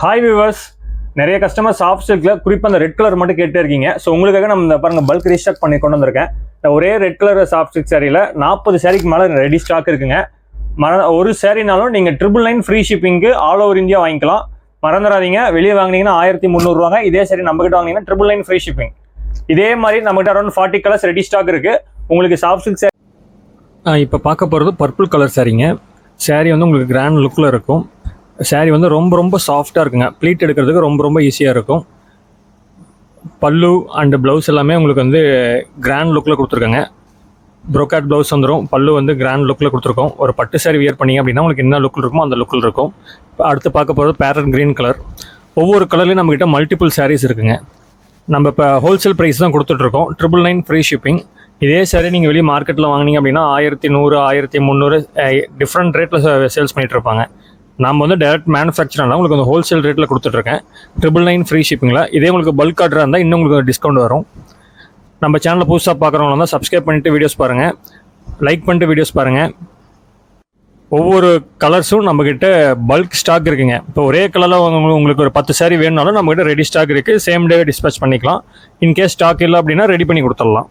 Hi viewers, நிறைய customer soft சில்கில் குறிப்பாக அந்த ரெட் கலர் மட்டும் கேட்டே இருக்கீங்க. ஸோ உங்களுக்காக நம்ம இந்த பாருங்கள் பல்க் ரீஸ்டாக் பண்ணி கொண்டு வந்திருக்கேன். இந்த ஒரே ரெட் கலர் சாஃப்ட் சில்க் சாரியில் 40 சாரிக்கு மேலே ரெடி ஸ்டாக் இருக்குங்க. ஒரு சாரினாலும் நீங்கள் 999 ஃப்ரீ ஷிப்பிங்க்கு ஆல் ஓவர் இந்தியா வாங்கிக்கலாம். மறந்துடாதீங்க, வெளியே வாங்கினீங்கன்னா 1300 இதே சாரி நம்மகிட்ட வாங்கினீங்கன்னா 999 ஃப்ரீ ஷிப்பிங். இதே மாதிரி நம்மகிட்ட அரௌண்ட் 40 கலர்ஸ் ரெடி ஸ்டாக் இருக்குது. உங்களுக்கு சாஃப்ட் சில்க் சாரி இப்போ பார்க்க போகிறது பர்பிள் கலர் சாரிங்க. சாரி வந்து உங்களுக்கு கிராண்ட் லுக்கில் இருக்கும். சாரி வந்து ரொம்ப சாஃப்டாக இருக்குங்க. ப்ளீட் எடுக்கிறதுக்கு ரொம்ப ஈஸியாக இருக்கும். பல்லு அண்டு ப்ளவுஸ் எல்லாமே உங்களுக்கு வந்து கிராண்ட் லுக்கில் கொடுத்துருக்கோங்க. ப்ரோக்காட் ப்ளவுஸ் வந்துடும். பல்லு வந்து கிராண்ட் லுக்கில் கொடுத்துருக்கோம். ஒரு பட்டு சாரி வியர் பண்ணிங்க அப்படின்னா உங்களுக்கு என்ன லுக்கில் இருக்குமோ அந்த லுக்கில் இருக்கும். இப்போ அடுத்து பார்க்க போகிறது பேரட் க்ரீன் கலர். ஒவ்வொரு கலர்லேயும் நம்மக்கிட்ட மல்டிபிள் சாரீஸ் இருக்குங்க. நம்ம இப்போ ஹோல்சேல் ப்ரைஸ் தான் கொடுத்துட்ருக்கோம். 999 ஃப்ரீ ஷிப்பிங். இதே சாரி நீங்கள் வெளியே மார்க்கெட்டில் வாங்கினீங்க அப்படின்னா 1100 1300 டிஃப்ரெண்ட் ரேட்டில் சேல்ஸ் பண்ணிகிட்ருப்பாங்க. நம்ம வந்து டேரக்ட் மேனுஃபேக்சர்னால உங்களுக்கு வந்து ஹோல்சேல் ரேட்டில் கொடுத்துட்ருக்கேன். 999 ஃப்ரீ ஷிப்பிங்கில். இதே உங்களுக்கு பல்க் ஆர்டராக இருந்தால் இன்னும் உங்களுக்கு டிஸ்கவுண்ட் வரும். நம்ம சேனலில் புதுசாக பார்க்குறவங்க தான் சப்ஸ்கிரைப் பண்ணிவிட்டு வீடியோஸ் பாருங்கள், லைக் பண்ணிட்டு வீடியோஸ் பாருங்கள். ஒவ்வொரு கலர்ஸும் நம்மக்கிட்ட பல்க் ஸ்டாக் இருக்குங்க. இப்போ ஒரே கலரில் உங்களுக்கு ஒரு 10 சாரி வேணுனாலும் நம்மக்கிட்ட ரெடி ஸ்டாக் இருக்குது. சேம் டே டிஸ்பேச் பண்ணிக்கலாம். இன்கேஸ் ஸ்டாக் இல்லை அப்படின்னா ரெடி பண்ணி கொடுத்துடலாம்.